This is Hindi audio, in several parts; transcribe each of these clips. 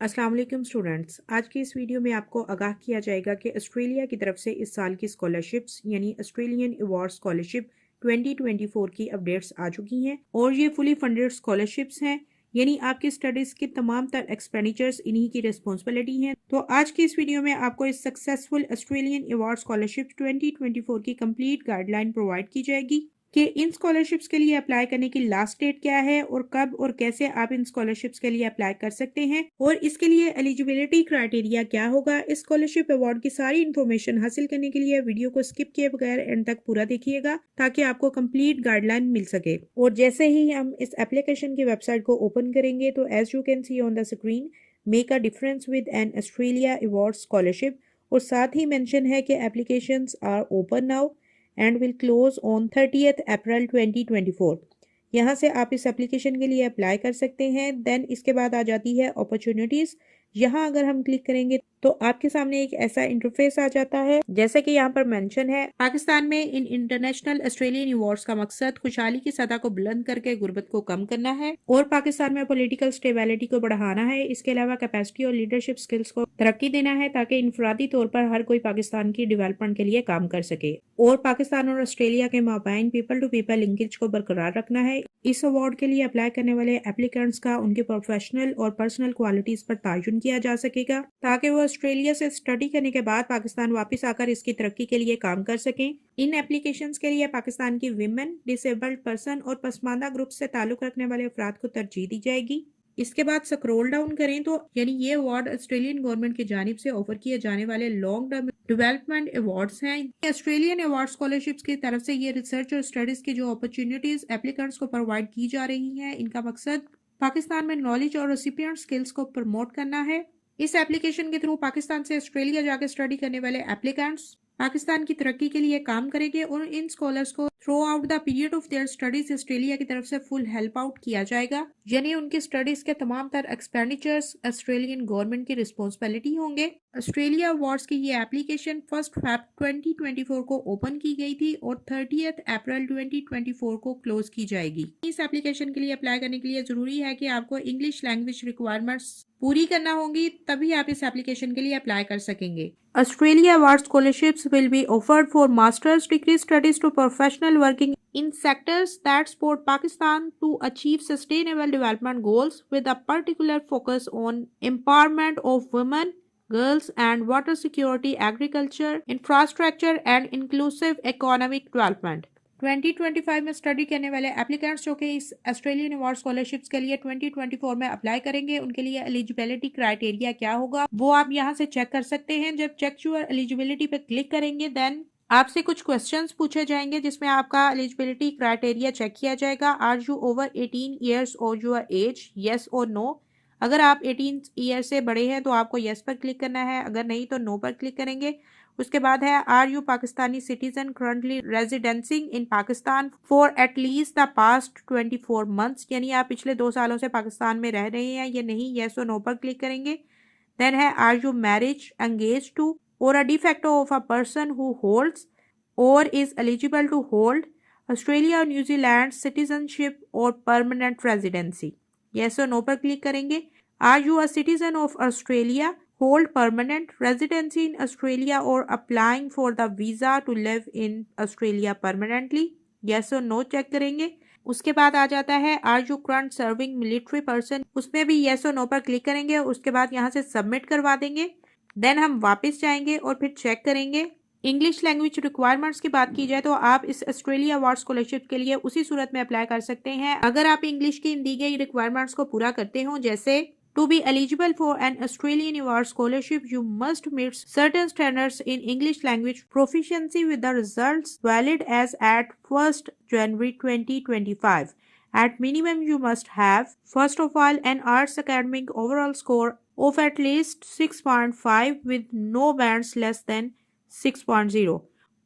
अस्सलाम वालेकुम स्टूडेंट्स। आज की इस वीडियो में आपको आगाह किया जाएगा कि ऑस्ट्रेलिया की तरफ से इस साल की स्कॉलरशिप्स यानी ऑस्ट्रेलियन अवार्ड स्कॉलरशिप 2024 की अपडेट्स आ चुकी हैं और ये फुली फंडेड स्कॉलरशिप्स हैं, यानी आपकी स्टडीज के तमाम तर एक्सपेंडिचर्स इन्हीं की रिस्पॉन्सिबिलिटी हैं। तो आज की इस वीडियो में आपको इस सक्सेसफुल ऑस्ट्रेलियन अवार्ड स्कॉलरशिप 2024 की कंप्लीट गाइडलाइन प्रोवाइड की जाएगी कि इन स्कॉलरशिप्स के लिए अप्लाई करने की लास्ट डेट क्या है और कब और कैसे आप इन स्कॉलरशिप्स के लिए अप्लाई कर सकते हैं और इसके लिए एलिजिबिलिटी क्राइटेरिया क्या होगा। इस स्कॉलरशिप अवार्ड की सारी इन्फॉर्मेशन हासिल करने के लिए वीडियो को स्किप किए बगैर एंड तक पूरा देखिएगा ताकि आपको कंप्लीट गाइडलाइन मिल सके। और जैसे ही हम इस एप्लीकेशन की वेबसाइट को ओपन करेंगे तो as you can see on the screen make a difference with an Australia award scholarship और साथ ही मेंशन है कि applications are open now and will close on 30th April 2024। यहाँ से आप इस एप्लीकेशन के लिए अप्लाई कर सकते हैं। देन इसके बाद आ जाती है अपॉर्चुनिटीज। यहाँ अगर हम क्लिक करेंगे तो आपके सामने एक ऐसा इंटरफेस आ जाता है जैसे कि यहाँ पर मेंशन है, पाकिस्तान में इन इंटरनेशनल ऑस्ट्रेलियन अवार्ड्स का मकसद खुशहाली की सतह को बुलंद करके गुर्बत को कम करना है और पाकिस्तान में पॉलिटिकल स्टेबिलिटी को बढ़ाना है। इसके अलावा कैपेसिटी और लीडरशिप स्किल्स को तरक्की देना है ताकि इनफरादी तौर पर हर कोई पाकिस्तान की डेवलपमेंट के लिए काम कर सके और पाकिस्तान और ऑस्ट्रेलिया के माबैन पीपल टू पीपल लिंकेज को बरकरार रखना है। इस अवार्ड के लिए अप्लाई करने वाले एप्लीकेंट्स का उनके प्रोफेशनल और पर्सनल क्वालिटीज पर तायुन किया जा सकेगा ताकि वो ऑस्ट्रेलिया से स्टडी करने के बाद पाकिस्तान वापस आकर इसकी तरक्की के लिए काम कर सकें। इन एप्लीकेशंस के लिए पाकिस्तान की विमेन, डिसेबल्ड पर्सन और पसमानदा ग्रुप से ताल्लुक रखने वाले अफराद को तरजीह दी जाएगी। इसके बाद स्क्रॉल डाउन करें तो यानी ये अवार्ड ऑस्ट्रेलियन गवर्नमेंट की जानिब से ऑफर किए जाने वाले लॉन्ग टर्म डेवलपमेंट अवार्ड्स हैं। ऑस्ट्रेलियन अवार्ड स्कॉलरशिप्स की तरफ से ये रिसर्च और स्टडीज की जो अपॉर्चुनिटीज एप्लीकेंट्स को प्रोवाइड की जा रही हैं, इनका मकसद पाकिस्तान में नॉलेज और रेसिपिएंट स्किल्स को प्रमोट करना है। इस एप्लीकेशन के थ्रू पाकिस्तान से ऑस्ट्रेलिया जाकर स्टडी करने वाले एप्लीकेंट्स पाकिस्तान की तरक्की के लिए काम करेंगे और इन स्कॉलर्स को through out the period of their studies Australia की तरफ से फुल हेल्प आउट किया जाएगा, यानी उनकी स्टडीज के तमाम तर एक्सपेंडिचर्स ऑस्ट्रेलियन गवर्नमेंट की रिस्पॉन्सिबिलिटी होंगे। ऑस्ट्रेलिया अवार्ड्स की ये एप्लीकेशन 1 फेब 2024 को ओपन की गई थी और 30th अप्रैल 2024 को क्लोज की जाएगी। इस एप्लीकेशन के लिए अप्लाई करने के लिए जरूरी है कि आपको इंग्लिश लैंग्वेज रिक्वायरमेंट्स पूरी करना होंगी, तभी आप इस एप्लीकेशन के लिए अप्लाई कर सकेंगे। Australia award scholarships will be offered for master's degree studies to professional working in sectors that support Pakistan to achieve sustainable development goals with a particular focus on empowerment of women, girls and water security, agriculture, infrastructure and inclusive economic development। 2025 में स्टडी करने वाले एप्लीकेंट्स जो कि इस ऑस्ट्रेलियन अवार्ड स्कॉलरशिप्स के लिए 2024 में अप्लाई करेंगे, उनके लिए एलिजिबिलिटी क्राइटेरिया क्या होगा वो आप यहां से चेक कर सकते हैं। जब चेक योर एलिजिबिलिटी पे क्लिक करेंगे देन आपसे कुछ क्वेश्चंस पूछे जाएंगे जिसमें आपका एलिजिबिलिटी क्राइटेरिया चेक किया जाएगा। आर यू ओवर 18 ईयर्स और योर एज, येस और नो। अगर आप 18 ईयर से बड़े हैं तो आपको येस पर क्लिक करना है, अगर नहीं तो नो पर क्लिक करेंगे। उसके बाद है are you Pakistani citizen currently residencing in Pakistan for at least the past 24 months, यानी आप पिछले 2 सालों से पाकिस्तान में रह रहे हैं या नहीं, येस और नो पर क्लिक करेंगे। देन है are you marriage engage to or a de facto of a person who holds or is eligible to hold Australia or New Zealand citizenship or permanent residency, yes और नो पर क्लिक करेंगे। Are you a citizen of Australia, hold permanent residency in Australia or applying for the visa to live in Australia permanently, yes or no check करेंगे। उसके बाद आ जाता है are you current serving military person, उसमें भी येस और नो पर क्लिक करेंगे। उसके बाद यहाँ से सबमिट करवा देंगे। देन हम वापस जाएंगे और फिर चेक करेंगे। इंग्लिश लैंग्वेज रिक्वायरमेंट्स की बात की जाए तो आप इस ऑस्ट्रेलिया अवार्ड स्कॉलरशिप के लिए उसी सूरत में अप्लाई कर सकते हैं अगर आप इंग्लिश की दी गई रिक्वायरमेंट्स को पूरा करते हो। जैसे To be eligible for an Australian award scholarship, you must meet certain standards in English language proficiency with the results valid as at 1st January 2025. At minimum, you must have, first of all, an arts academic overall score of at least 6.5 with no bands less than 6.0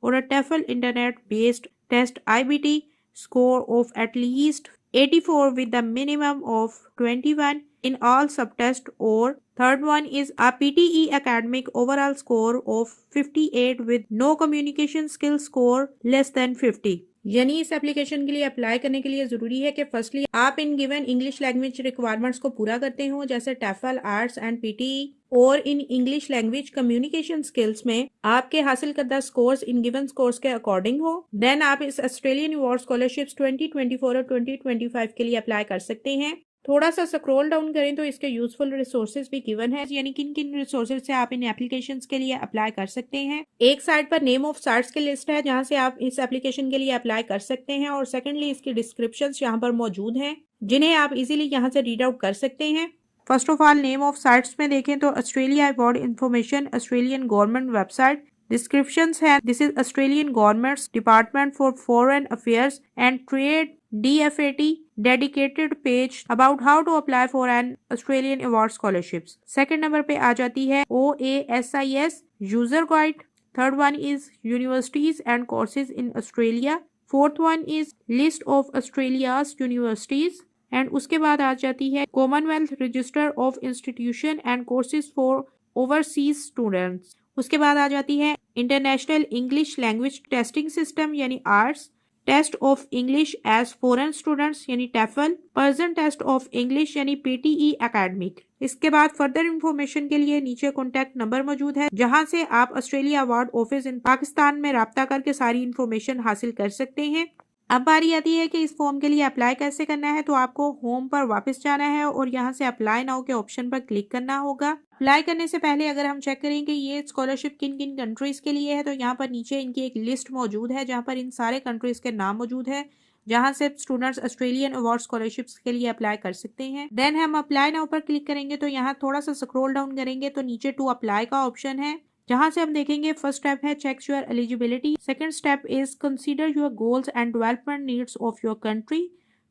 or a TOEFL internet-based test IBT score of at least 84 with the minimum of 21 in all subtests, or third one is a PTE academic overall score of 58 with no communication skill score less than 50 यानी इस एप्लीकेशन के लिए अप्लाई करने के लिए जरूरी है कि फर्स्टली आप in given English language requirements को पूरा करते हो, जैसे टेफल, आर्ट्स एंड पीटीई, और in English language communication skills में आपके हासिल करदा स्कोर्स इन गिवन स्कोर्स के अकॉर्डिंग हो। देन आप इस ऑस्ट्रेलियन अवार्ड स्कॉलरशिप्स 2024 और 2025 के लिए अप्लाई कर सकते हैं। थोड़ा सा स्क्रॉल डाउन करें तो इसके यूजफुल रिसोर्सेज भी गिवन है, यानी किन किन रिसोर्सेज से आप इन एप्लीकेशंस के लिए अप्लाई कर सकते हैं। एक साइड पर नेम ऑफ साइट्स की लिस्ट है जहां से आप इस एप्लीकेशन के लिए अप्लाई कर सकते हैं, और सेकंडली इसकी डिस्क्रिप्शंस यहां पर मौजूद हैं जिन्हें आप इजीली यहां से रीड आउट कर सकते हैं। First of all name of sites में देखें तो Australia award information, Australian government website. Descriptions है, this is Australian government's department for foreign affairs and trade DFAT dedicated page about how to apply for an Australian award scholarships। Second number पे आ जाती है OASIS user guide. Third one is universities and courses in Australia. Fourth one is list of Australia's universities, and उसके बाद आ जाती है Commonwealth register of institution and courses for overseas students. उसके बाद आ जाती है international English language testing system यानी IELTS, test of English as foreign students यानी TOEFL, Pearson test of English यानी PTE एकेडमिक। इसके बाद फर्दर इंफॉर्मेशन के लिए नीचे कॉन्टैक्ट नंबर मौजूद है जहां से आप Australia award office in Pakistan में राब्ता करके सारी इंफॉर्मेशन हासिल कर सकते हैं। अब बारी आती है कि इस फॉर्म के लिए अप्लाई कैसे करना है। तो आपको होम पर वापस जाना है और यहाँ से अप्लाई नाउ के ऑप्शन पर क्लिक करना होगा। अप्लाई करने से पहले अगर हम चेक करें कि ये स्कॉलरशिप किन किन कंट्रीज के लिए है, तो यहाँ पर नीचे इनकी एक लिस्ट मौजूद है जहाँ पर इन सारे कंट्रीज के नाम मौजूद है जहाँ से स्टूडेंट्स ऑस्ट्रेलियन अवार्ड स्कॉलरशिप्स के लिए अप्लाई कर सकते हैं। देन हम अप्लाई नाउ पर क्लिक करेंगे तो यहाँ थोड़ा सा स्क्रॉल डाउन करेंगे तो नीचे टू अप्लाई का ऑप्शन है जहां से हम देखेंगे फर्स्ट स्टेप है check your eligibility, second step is consider your goals and development needs of your country,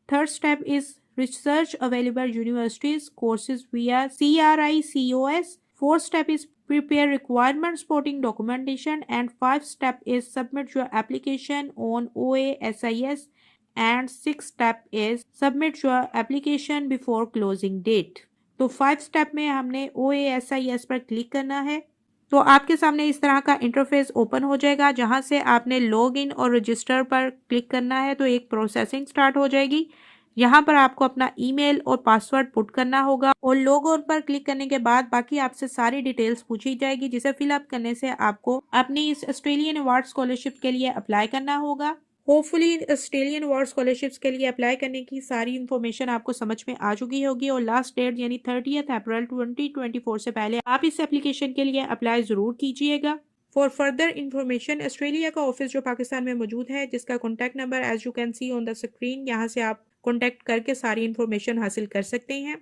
third step is research available universities courses via CRICOS, fourth step is prepare requirement supporting documentation, and fifth step is submit your application on OASIS, and sixth step is submit your application before closing date। तो 5 स्टेप में हमने OASIS पर क्लिक करना है तो आपके सामने इस तरह का इंटरफेस ओपन हो जाएगा जहां से आपने लॉग इन और रजिस्टर पर क्लिक करना है तो एक प्रोसेसिंग स्टार्ट हो जाएगी। यहाँ पर आपको अपना ईमेल और पासवर्ड पुट करना होगा और लॉग इन पर क्लिक करने के बाद बाकी आपसे सारी डिटेल्स पूछी जाएगी जिसे फिलअप करने से आपको अपनी इस ऑस्ट्रेलियन अवार्ड स्कॉलरशिप के लिए अप्लाई करना होगा। होपफुली ऑस्ट्रेलियन अवार्ड स्कॉलरशिप्स के लिए अप्लाई करने की सारी इन्फॉर्मेशन आपको समझ में आ चुकी होगी और लास्ट डेट यानी 30 अप्रैल 2024 से पहले आप इस एप्लीकेशन के लिए अप्लाई जरूर कीजिएगा। फॉर फर्दर इन्फॉर्मेशन ऑस्ट्रेलिया का ऑफिस जो पाकिस्तान में मौजूद है जिसका contact number as you can see on the screen, यहाँ से आप कॉन्टैक्ट करके सारी इन्फॉर्मेशन हासिल कर सकते हैं।